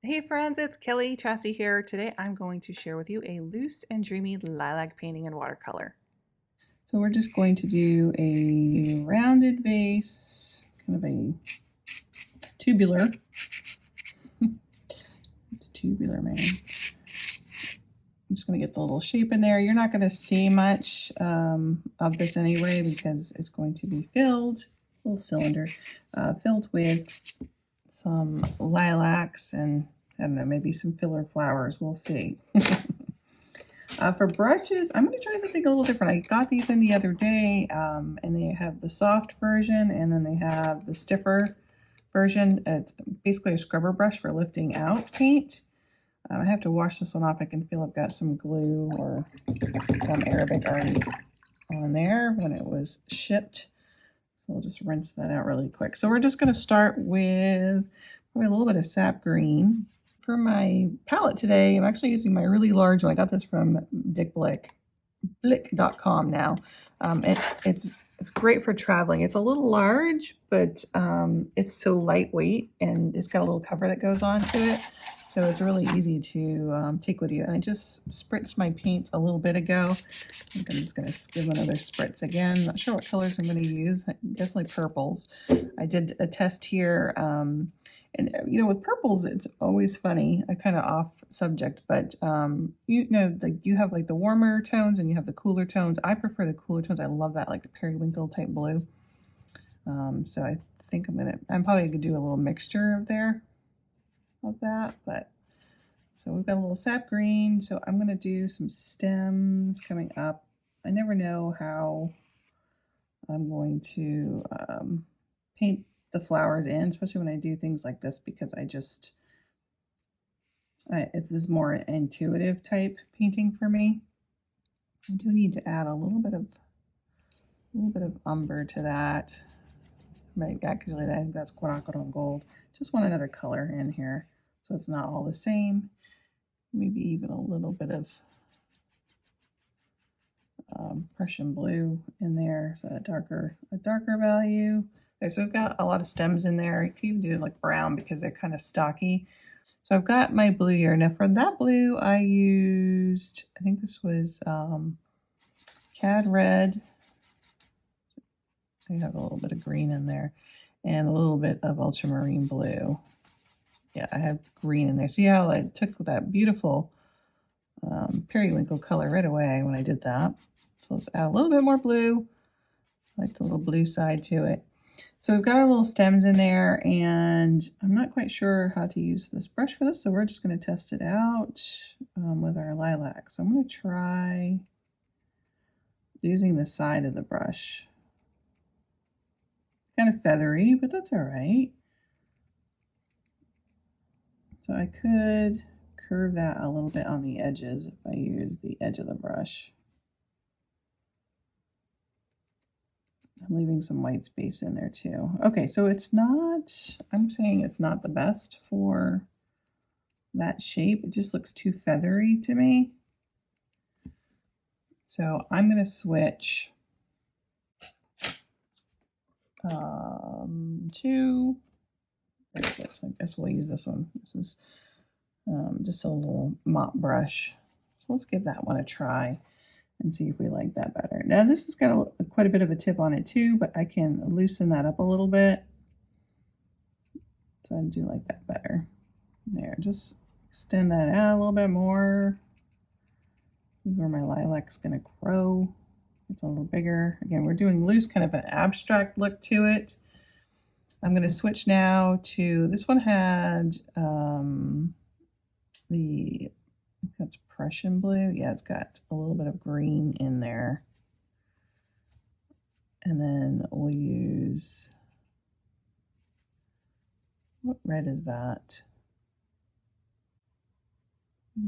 Hey friends, it's Kellie Chasse here. Today I'm going to share with you a loose and dreamy lilac painting in watercolor. So we're just going to do a rounded vase, kind of a tubular. It's tubular, man. I'm just going to get the little shape in there. You're not going to see much of this anyway because it's going to be filled, little cylinder, filled with some lilacs and I don't know, maybe some filler flowers. We'll see. For brushes, I'm going to try something a little different. I got these in the other day, and they have the soft version, and then they have the stiffer version. It's basically a scrubber brush for lifting out paint. I have to wash this one off. I can feel I've got some glue or gum Arabic already on there when it was shipped. So I'll just rinse that out really quick. So we're just going to start with probably a little bit of Sap Green. For my palette today, I'm actually using my really large one. I got this from Blick.com now. It's great for traveling. It's a little large, but it's so lightweight, and it's got a little cover that goes onto it. So it's really easy to take with you. And I just spritzed my paint a little bit ago. I think I'm just going to give another spritz again. Not sure what colors I'm going to use. Definitely purples. I did a test here. And you know, with purples, it's always funny, a kind of off subject, but you know, like you have like the warmer tones and you have the cooler tones. I prefer the cooler tones. I love that, like the periwinkle type blue. So I think I'm probably gonna do a little mixture of that, but so we've got a little sap green. So I'm gonna do some stems coming up. I never know how I'm going to paint the flowers in, especially when I do things like this, because this is more intuitive type painting for me. I do need to add a little bit of umber to that. Actually, I think that's quinacridone gold. Just want another color in here, so it's not all the same. Maybe even a little bit of Prussian blue in there, so a darker value. Okay, so we've got a lot of stems in there. You can even do like brown because they're kind of stocky. So I've got my blue here. Now for that blue, I used, I think this was Cad Red. I have a little bit of green in there and a little bit of ultramarine blue. Yeah, I have green in there. See how I took that beautiful periwinkle color right away when I did that. So let's add a little bit more blue, like the little blue side to it. So we've got our little stems in there, and I'm not quite sure how to use this brush for this, so we're just going to test it out with our lilac. So I'm going to try using the side of the brush. Kind of feathery, but that's all right. So I could curve that a little bit on the edges if I use the edge of the brush. I'm leaving some white space in there too. Okay, so I'm saying it's not the best for that shape. It just looks too feathery to me. So I'm going to switch to, I guess we'll use this one. This is just a little mop brush. So let's give that one a try and see if we like that better. Now this has got quite a bit of a tip on it too, but I can loosen that up a little bit. So I do like that better. There, just extend that out a little bit more. This is where my lilac's gonna grow. It's a little bigger. Again, we're doing loose, kind of an abstract look to it. I'm gonna switch now to, this one had that's Prussian blue. Yeah, it's got a little bit of green in there. And then we'll use, what red is that?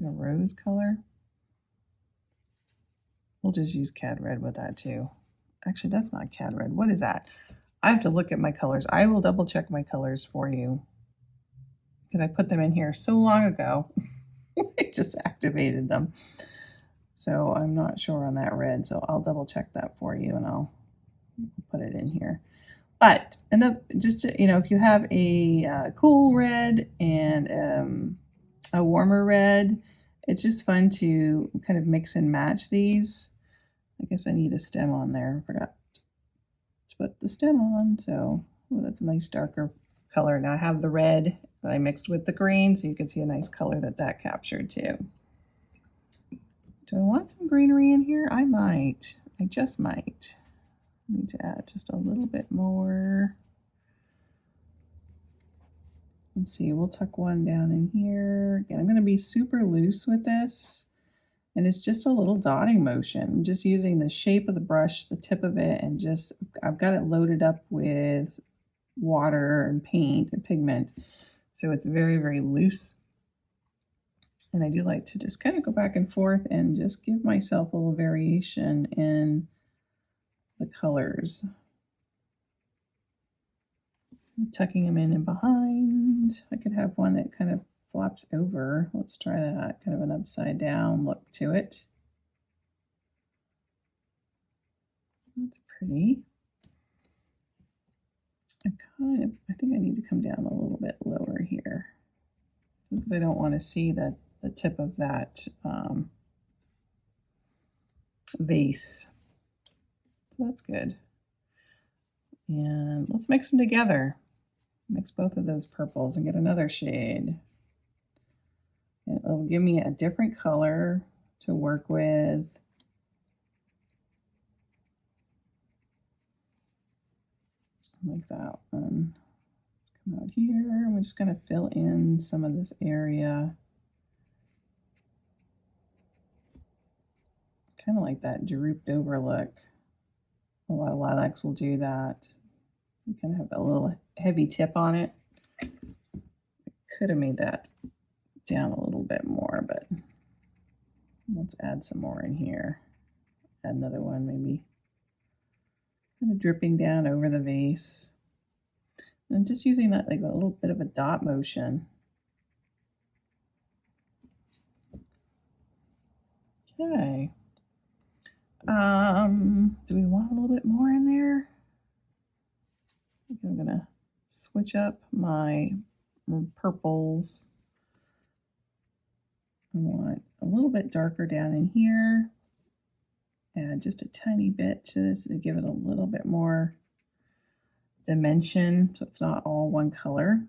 A rose color. We'll just use Cad Red with that too. Actually, that's not Cad Red. What is that? I have to look at my colors. I will double check my colors for you because I put them in here so long ago. I just activated them. So I'm not sure on that red. So I'll double check that for you and I'll put it in here. But enough, just to, you know, if you have a cool red and a warmer red. It's just fun to kind of mix and match these. I guess I need a stem on there. I forgot to put the stem on, so that's a nice darker color. Now I have the red that I mixed with the green, so you can see a nice color that captured too. Do I want some greenery in here? I might. I just might. I need to add just a little bit more. Let's see, we'll tuck one down in here. Again, I'm going to be super loose with this. And it's just a little dotting motion. I'm just using the shape of the brush, the tip of it, and just, I've got it loaded up with water and paint and pigment. So it's very, very loose. And I do like to just kind of go back and forth and just give myself a little variation in the colors. Tucking them in and behind. I could have one that kind of flops over. Let's try that. Kind of an upside down look to it. That's pretty. I think I need to come down a little bit lower here because I don't want to see the tip of that vase. So that's good. And let's mix them together. Mix both of those purples and get another shade. And it'll give me a different color to work with. Like that one. Let's come out here and we're just going to fill in some of this area. Kind of like that drooped over look. A lot of lilacs will do that. You kind of have that little heavy tip on it. I could have made that down a little bit more, but let's add some more in here. Add another one maybe. Kind of dripping down over the vase. And I'm just using that like a little bit of a dot motion. Okay. Do we want a little bit more in there? I think I'm gonna switch up my purples. I want a little bit darker down in here. Add just a tiny bit to this to give it a little bit more dimension so it's not all one color.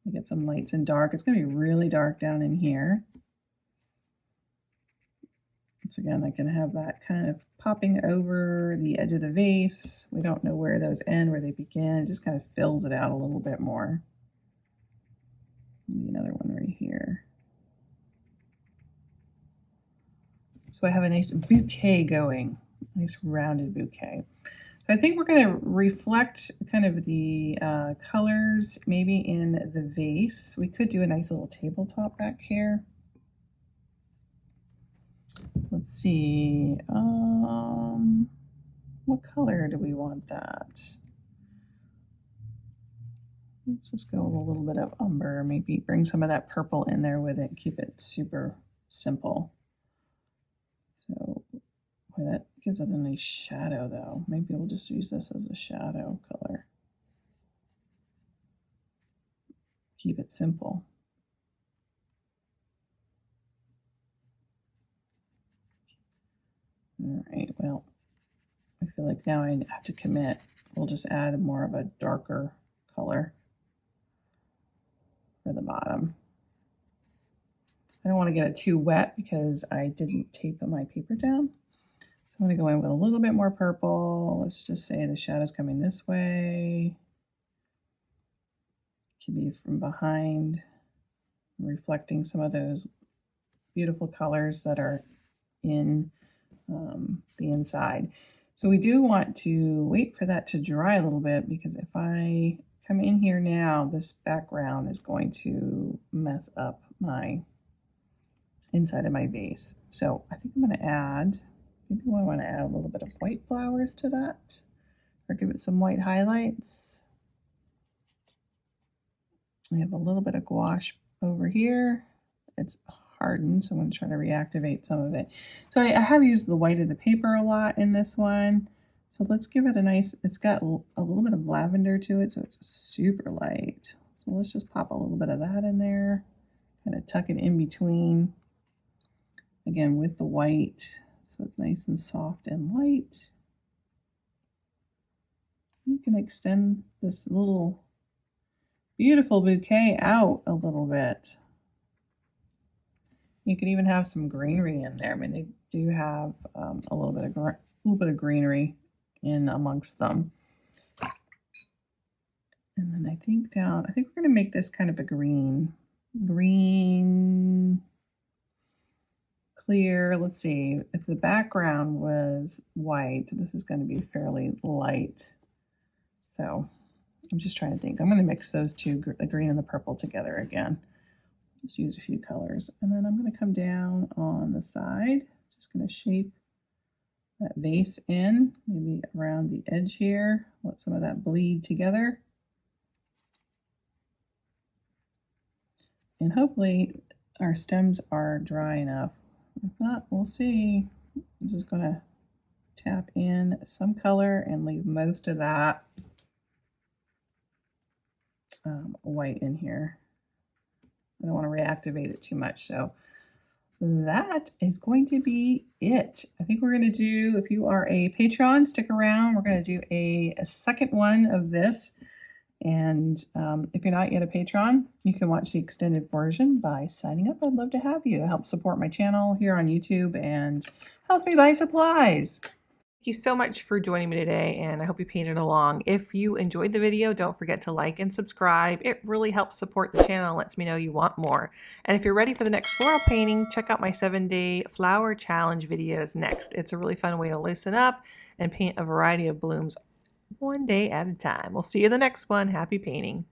I get some lights and dark. It's gonna be really dark down in here. Once again, I can have that kind of popping over the edge of the vase. We don't know where those end, where they begin. It just kind of fills it out a little bit more. Maybe another one right here. So I have a nice bouquet going, nice rounded bouquet. So I think we're going to reflect kind of the colors maybe in the vase. We could do a nice little tabletop back here. Let's see, what color do we want that? Let's just go with a little bit of umber, maybe bring some of that purple in there with it, keep it super simple. So boy, that gives it a nice shadow though. Maybe we'll just use this as a shadow color. Keep it simple. All right, well, I feel like now I have to commit. We'll just add more of a darker color for the bottom. I don't want to get it too wet because I didn't tape my paper down. So I'm going to go in with a little bit more purple. Let's just say the shadow's coming this way. It can be from behind, reflecting some of those beautiful colors that are in the inside. So we do want to wait for that to dry a little bit because if I come in here now, this background is going to mess up my inside of my vase. So I think I'm going to add, maybe I want to add a little bit of white flowers to that or give it some white highlights. I have a little bit of gouache over here. It's hardened, so I'm going to try to reactivate some of it. So I have used the white of the paper a lot in this one. So let's give it a nice, it's got a little bit of lavender to it, so it's super light. So let's just pop a little bit of that in there. kind of tuck it in between, again with the white, so it's nice and soft and light. You can extend this little beautiful bouquet out a little bit. You could even have some greenery in there. I mean, they do have a little bit of greenery in amongst them. And then I think we're going to make this kind of a green clear. Let's see, if the background was white, this is going to be fairly light. So I'm just trying to think. I'm going to mix those two, the green and the purple, together again. Just use a few colors. And then I'm going to come down on the side. Just going to shape that vase in, maybe around the edge here. Let some of that bleed together. And hopefully our stems are dry enough. If not, we'll see. I'm just going to tap in some color and leave most of that white in here. I don't want to reactivate it too much. So that is going to be it. I think we're going to do, if you are a Patreon, stick around. We're going to do a second one of this. And if you're not yet a patron, you can watch the extended version by signing up. I'd love to have you. It helps support my channel here on YouTube and helps me buy supplies. Thank you so much for joining me today, and I hope you painted along. If you enjoyed the video, don't forget to like and subscribe. It really helps support the channel and lets me know you want more. And if you're ready for the next floral painting, check out my 7-day flower challenge videos next. It's a really fun way to loosen up and paint a variety of blooms one day at a time. We'll see you in the next one. Happy painting.